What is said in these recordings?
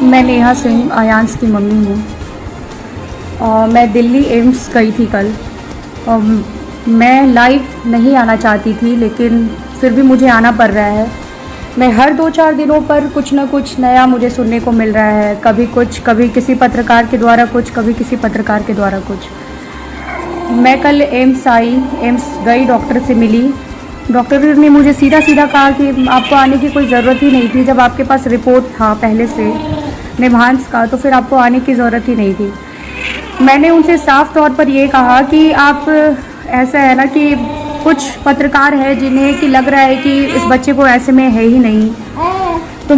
मैं नेहा सिंह आयांश की मम्मी हूँ। मैं दिल्ली एम्स गई थी कल। मैं लाइव नहीं आना चाहती थी, लेकिन फिर भी मुझे आना पड़ रहा है। मैं हर 2-4 दिनों पर कुछ ना कुछ नया मुझे सुनने को मिल रहा है। कभी कुछ, कभी किसी पत्रकार के द्वारा कुछ, कभी किसी पत्रकार के द्वारा कुछ। मैं कल एम्स आई, एम्स गई, डॉक्टर से मिली। डॉक्टर ने मुझे सीधा सीधा कहा कि आपको आने की कोई ज़रूरत ही नहीं थी। जब आपके पास रिपोर्ट था पहले से निभांस का, तो फिर आपको आने की ज़रूरत ही नहीं थी। मैंने उनसे साफ तौर पर ये कहा कि आप, ऐसा है ना कि कुछ पत्रकार हैं जिन्हें कि लग रहा है कि इस बच्चे को ऐसे में है ही नहीं, तो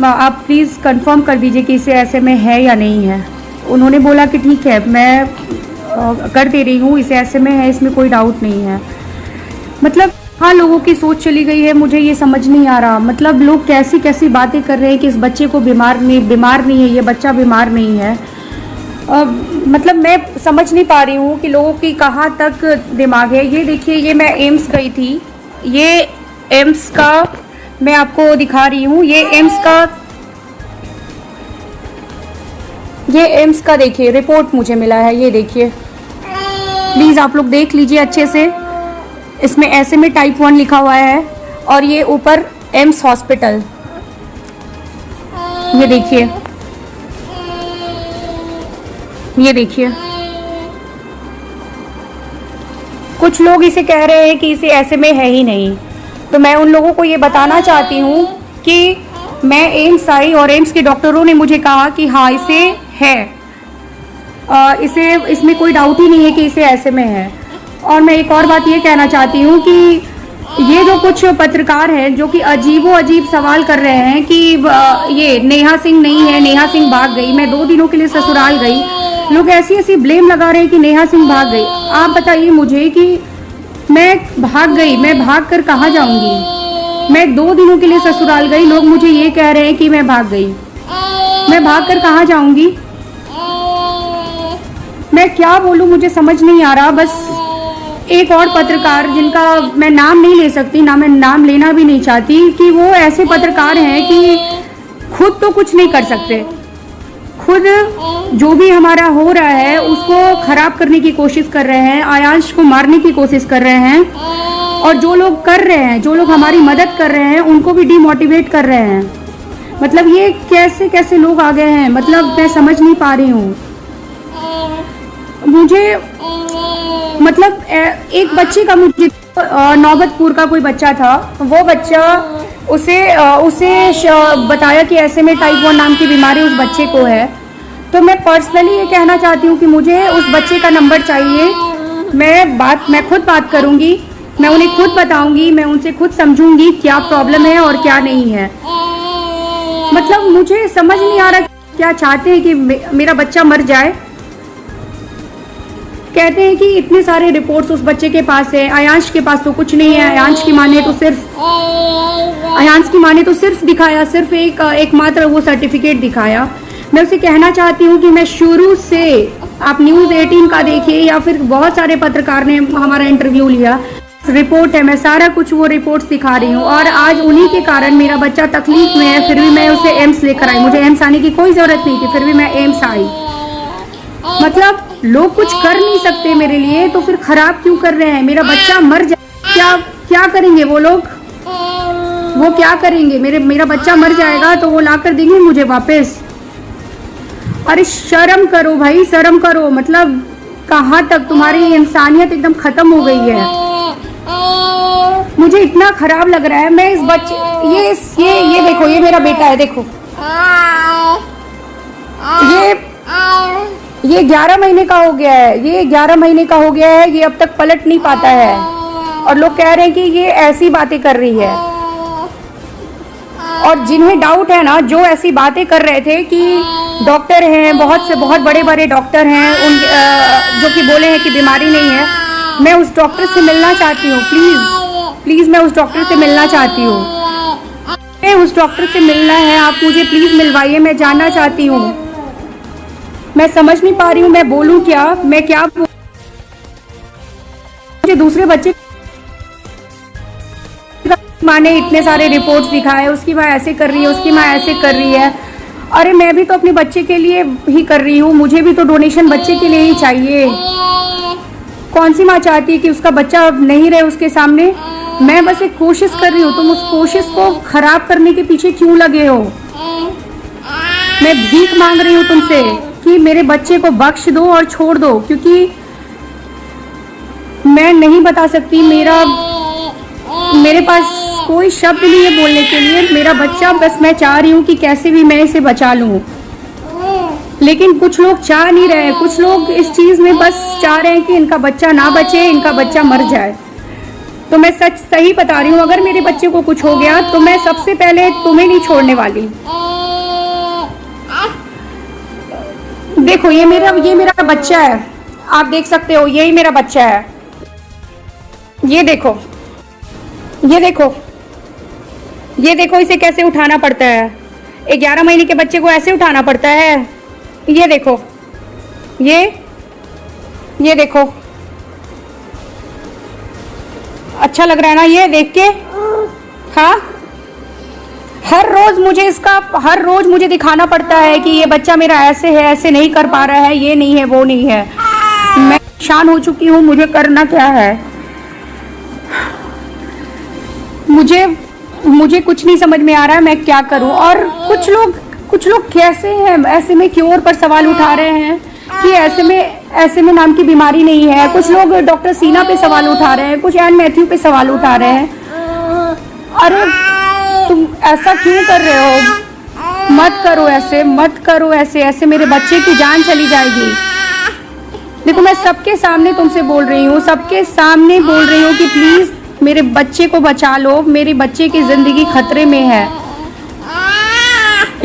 आप प्लीज़ कंफर्म कर दीजिए कि इसे ऐसे में है या नहीं है। उन्होंने बोला कि ठीक है, मैं कर दे रही हूँ, इसे ऐसे में है, इसमें कोई डाउट नहीं है। मतलब हाँ, लोगों की सोच चली गई है, मुझे ये समझ नहीं आ रहा। मतलब लोग कैसी कैसी बातें कर रहे हैं कि इस बच्चे को बीमार नहीं है, ये बच्चा बीमार नहीं है। मतलब मैं समझ नहीं पा रही हूँ कि लोगों की कहाँ तक दिमाग है। ये देखिए, ये मैं एम्स गई थी, ये एम्स का मैं आपको दिखा रही हूँ। ये एम्स का देखिए रिपोर्ट मुझे मिला है, ये देखिए, प्लीज़ आप लोग देख लीजिए अच्छे से। इसमें ऐसे में टाइप 1 लिखा हुआ है और ये ऊपर एम्स हॉस्पिटल, ये देखिए, ये देखिए। कुछ लोग इसे कह रहे हैं कि इसे ऐसे में है ही नहीं। तो मैं उन लोगों को ये बताना चाहती हूँ कि मैं एम्स आई और एम्स के डॉक्टरों ने मुझे कहा कि हाँ, इसे है, इसमें कोई डाउट ही नहीं है कि इसे ऐसे में है। और मैं एक और बात ये कहना चाहती हूँ कि ये जो कुछ पत्रकार हैं जो कि अजीब सवाल कर रहे हैं कि ये नेहा सिंह नहीं है, नेहा सिंह भाग गई। मैं 2 दिनों के लिए ससुराल गई, लोग ऐसी ब्लेम लगा रहे हैं कि नेहा सिंह भाग गई। आप बताइए मुझे कि मैं भाग गई, मैं भाग कर कहाँ जाऊँगी? मैं 2 दिनों के लिए ससुराल गई, लोग मुझे ये कह रहे हैं कि मैं भाग गई। मैं भाग कर कहाँ जाऊँगी? मैं क्या बोलूँ, मुझे समझ नहीं आ रहा। बस एक और पत्रकार, जिनका मैं नाम नहीं ले सकती, ना मैं नाम लेना भी नहीं चाहती, कि वो ऐसे पत्रकार हैं कि खुद तो कुछ नहीं कर सकते, खुद जो भी हमारा हो रहा है उसको खराब करने की कोशिश कर रहे हैं, आयांश को मारने की कोशिश कर रहे हैं। और जो लोग कर रहे हैं, जो लोग हमारी मदद कर रहे हैं, उनको भी डिमोटिवेट कर रहे हैं। मतलब ये कैसे कैसे लोग आ गए हैं, मतलब मैं समझ नहीं पा रही हूँ। मुझे मतलब एक बच्चे का, मुझे नौबतपुर का कोई बच्चा था, वो बच्चा, उसे बताया कि ऐसे में टाइप 1 नाम की बीमारी उस बच्चे को है। तो मैं पर्सनली ये कहना चाहती हूँ कि मुझे उस बच्चे का नंबर चाहिए। मैं खुद बात करूँगी, मैं उन्हें खुद बताऊँगी, मैं उनसे खुद समझूंगी क्या प्रॉब्लम है और क्या नहीं है। मतलब मुझे समझ नहीं आ रहा क्या चाहते हैं, कि मेरा बच्चा मर जाए। कहते हैं कि इतने सारे रिपोर्ट्स उस बच्चे के पास है, आयांश के पास तो कुछ नहीं है। आयांश की माँ ने तो सिर्फ दिखाया, सिर्फ एकमात्र वो सर्टिफिकेट दिखाया। मैं उसे कहना चाहती हूँ कि मैं शुरू से, आप न्यूज़ 18 का देखिए या फिर बहुत सारे पत्रकार ने हमारा इंटरव्यू लिया, रिपोर्ट है, मैं सारा कुछ वो रिपोर्ट्स दिखा रही हूँ। और आज उन्हीं के कारण मेरा बच्चा तकलीफ में है, फिर भी मैं उसे एम्स लेकर आई। मुझे एम्स आने की कोई ज़रूरत नहीं थी, फिर भी मैं एम्स आई। मतलब लोग कुछ कर नहीं सकते मेरे लिए, तो फिर खराब क्यों कर रहे हैं? मेरा बच्चा मर जाए, क्या करेंगे वो लोग? वो क्या करेंगे? मेरा बच्चा मर जाएगा तो वो ला कर देंगे मुझे वापस? अरे शर्म करो भाई, शर्म करो। मतलब कहाँ तक तुम्हारी इंसानियत एकदम खत्म हो गई है। मुझे इतना खराब लग रहा है। मैं इस बच्चे, ये देखो, ये मेरा बेटा है, देखो, ये 11 महीने का हो गया है, ये 11 महीने का हो गया है, ये अब तक पलट नहीं पाता है। और लोग कह रहे हैं कि ये ऐसी बातें कर रही है। और जिन्हें डाउट है ना, जो ऐसी बातें कर रहे थे कि डॉक्टर हैं, बहुत बड़े डॉक्टर हैं, जो कि बोले हैं कि बीमारी नहीं है, मैं उस डॉक्टर से मिलना चाहती हूँ। प्लीज़ मैं उस डॉक्टर से मिलना चाहती हूँ। मैं उस डॉक्टर से मिलना है, आप मुझे प्लीज़ मिलवाइए, मैं जानना चाहती हूँ। मैं समझ नहीं पा रही हूँ, मैं बोलूँ क्या, मैं क्या बोलूँ? मुझे दूसरे बच्चे माँ ने इतने सारे रिपोर्ट्स दिखाए, उसकी माँ ऐसे कर रही है, उसकी माँ ऐसे कर रही है। अरे मैं भी तो अपने बच्चे के लिए ही कर रही हूँ, मुझे भी तो डोनेशन बच्चे के लिए ही चाहिए। कौन सी माँ चाहती है कि उसका बच्चा नहीं रहे उसके सामने? मैं बस एक कोशिश कर रही हूँ, तुम उस कोशिश को खराब करने के पीछे क्यों लगे हो? मैं भीख मांग रही हूँ तुमसे कि मेरे बच्चे को बख्श दो और छोड़ दो, क्योंकि मैं नहीं बता सकती, मेरे पास कोई शब्द नहीं है बोलने के लिए। मेरा बच्चा, बस मैं चाह रही हूँ कि कैसे भी मैं इसे बचा लूँ, लेकिन कुछ लोग चाह नहीं रहे। कुछ लोग इस चीज में बस चाह रहे हैं कि इनका बच्चा ना बचे, इनका बच्चा मर जाए। तो मैं सही बता रही हूँ, अगर मेरे बच्चे को कुछ हो गया तो मैं सबसे पहले तुम्हें नहीं छोड़ने वाली। देखो ये मेरा बच्चा है, आप देख सकते हो, यही मेरा बच्चा है। ये देखो, ये देखो, ये देखो, इसे कैसे उठाना पड़ता है। 11 महीने के बच्चे को ऐसे उठाना पड़ता है। ये देखो, ये देखो, अच्छा लग रहा है ना ये देख के? हाँ, हर रोज मुझे दिखाना पड़ता है कि ये बच्चा मेरा ऐसे है, ऐसे नहीं कर पा रहा है, ये नहीं है, वो नहीं है। मैं परेशान हो चुकी हूँ, मुझे करना क्या है? मुझे कुछ नहीं समझ में आ रहा है मैं क्या करूं। और कुछ लोग कैसे हैं, ऐसे में क्योर पर सवाल उठा रहे हैं कि ऐसे में नाम की बीमारी नहीं है। कुछ लोग डॉक्टर सीना पे सवाल उठा रहे हैं, कुछ एन मैथ्यू पे सवाल उठा रहे हैं। अरे तुम ऐसा क्यों कर रहे हो? मत करो ऐसे मेरे बच्चे की जान चली जाएगी। देखो मैं सबके सामने तुमसे बोल रही हूँ, सबके सामने बोल रही हूँ कि प्लीज मेरे बच्चे को बचा लो, मेरे बच्चे की जिंदगी खतरे में है।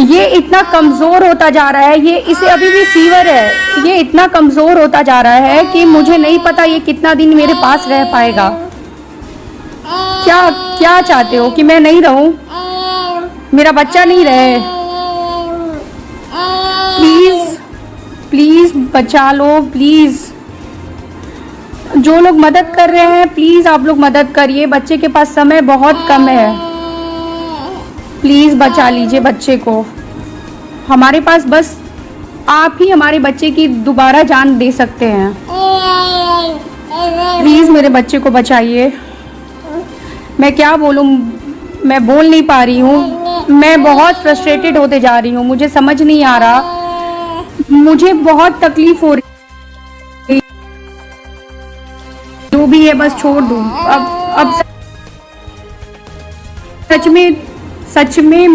ये इतना कमजोर होता जा रहा है, इसे अभी भी फीवर है। ये इतना कमजोर होता जा रहा है कि मुझे नहीं पता ये कितना दिन मेरे पास रह पाएगा। क्या चाहते हो कि मैं नहीं रहूं? मेरा बच्चा नहीं रहे? प्लीज बचा लो, प्लीज। जो लोग मदद कर रहे हैं प्लीज आप लोग मदद करिए, बच्चे के पास समय बहुत कम है। प्लीज बचा लीजिए बच्चे को। हमारे पास बस आप ही हमारे बच्चे की दोबारा जान दे सकते हैं। प्लीज मेरे बच्चे को बचाइए। मैं क्या बोलूं, मैं बोल नहीं पा रही हूँ। मैं बहुत फ्रस्ट्रेटेड होते जा रही हूँ, मुझे समझ नहीं आ रहा, मुझे बहुत तकलीफ हो रही। जो भी है बस छोड़ दूं। अब सच में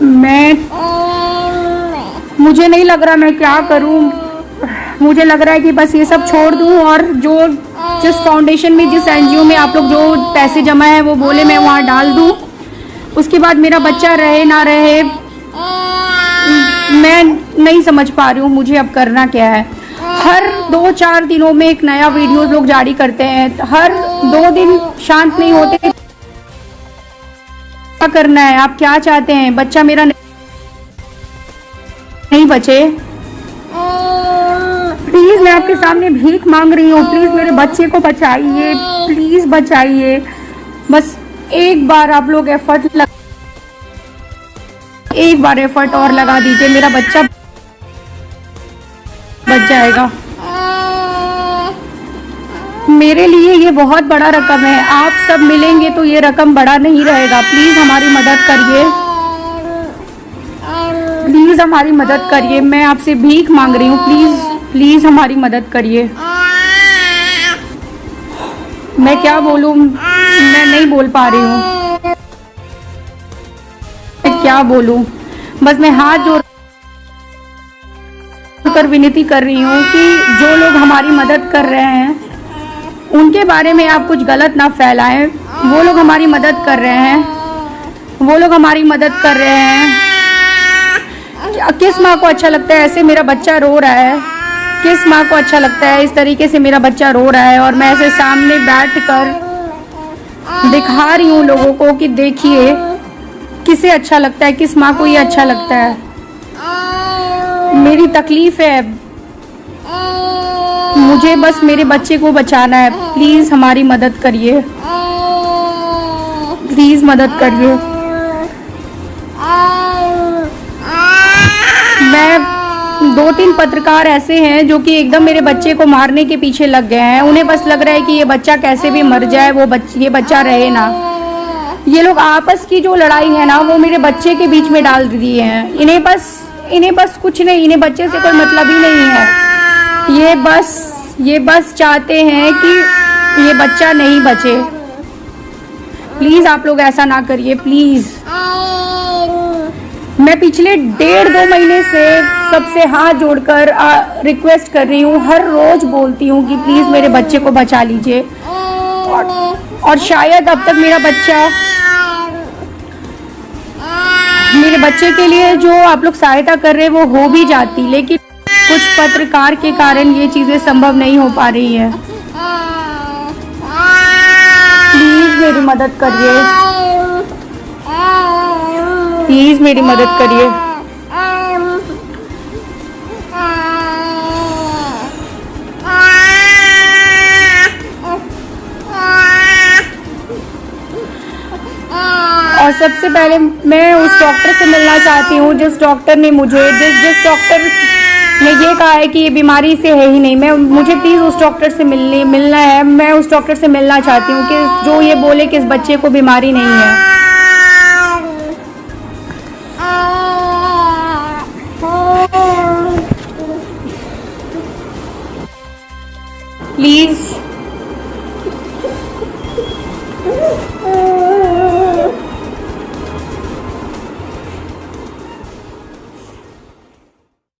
मैं मुझे नहीं लग रहा मैं क्या करूं। मुझे लग रहा है कि बस ये सब छोड़ दूं और जिस फाउंडेशन में, जिस एनजीओ में आप लोग जो पैसे जमा है वो बोले मैं वहां डाल दूं। उसके बाद मेरा बच्चा रहे ना रहे मैं नहीं समझ पा रही हूँ मुझे अब करना क्या है। हर 2-4 दिनों में एक नया वीडियो लोग जारी करते हैं, हर 2 दिन शांत नहीं होते। क्या करना है? आप क्या चाहते हैं? बच्चा मेरा नहीं बचे? प्लीज मैं आपके सामने भीख मांग रही हूँ, प्लीज मेरे बच्चे को बचाइए, प्लीज बचाइए। बस एक बार आप लोग एक बार एफर्ट और लगा दीजिए, मेरा बच्चा बच जाएगा। मेरे लिए ये बहुत बड़ा रकम है, आप सब मिलेंगे तो ये रकम बड़ा नहीं रहेगा। प्लीज हमारी मदद करिए, प्लीज हमारी मदद करिए। मैं आपसे भीख मांग रही हूँ, प्लीज हमारी मदद करिए। मैं क्या बोलूँ, मैं नहीं बोल पा रही हूँ, मैं क्या बोलूँ। बस मैं हाथ जोड़ कर विनती कर रही हूँ कि जो लोग हमारी मदद कर रहे हैं उनके बारे में आप कुछ गलत ना फैलाएं। वो लोग हमारी मदद कर रहे हैं, वो लोग हमारी मदद कर रहे हैं। किस माँ को अच्छा लगता है ऐसे मेरा बच्चा रो रहा है? किस माँ को अच्छा लगता है इस तरीके से मेरा बच्चा रो रहा है और मैं ऐसे सामने बैठकर दिखा रही हूँ लोगों को कि देखिए किसे अच्छा लगता है, किस माँ को ये अच्छा लगता है। मेरी तकलीफ है, मुझे बस मेरे बच्चे को बचाना है। प्लीज हमारी मदद करिए, प्लीज मदद करिए। मैं 2-3 पत्रकार ऐसे हैं जो कि एकदम मेरे बच्चे को मारने के पीछे लग गए हैं। उन्हें बस लग रहा है कि ये बच्चा कैसे भी मर जाए, ये बच्चा रहे ना। ये लोग आपस की जो लड़ाई है ना, वो मेरे बच्चे के बीच में डाल दिए हैं। इन्हें बस कुछ नहीं, इन्हें बच्चे से कोई मतलब ही नहीं है। ये बस चाहते हैं कि ये बच्चा नहीं बचे। प्लीज़ आप लोग ऐसा ना करिए, प्लीज़। मैं पिछले 1.5-2 महीने से सबसे हाथ जोड़कर रिक्वेस्ट कर रही हूँ, हर रोज बोलती हूँ कि प्लीज़ मेरे बच्चे को बचा लीजिए। और शायद अब तक मेरे बच्चे के लिए जो आप लोग सहायता कर रहे हैं वो हो भी जाती, लेकिन कुछ पत्रकार के कारण ये चीज़ें संभव नहीं हो पा रही है। प्लीज़ मेरी मदद करिए, प्लीज़ मेरी मदद करिए। और सबसे पहले मैं उस डॉक्टर से मिलना चाहती हूँ जिस डॉक्टर ने ये कहा है कि ये बीमारी से है ही नहीं। मुझे प्लीज़ उस डॉक्टर से मिलना है। मैं उस डॉक्टर से मिलना चाहती हूँ कि जो ये बोले कि इस बच्चे को बीमारी नहीं है। प्लीज़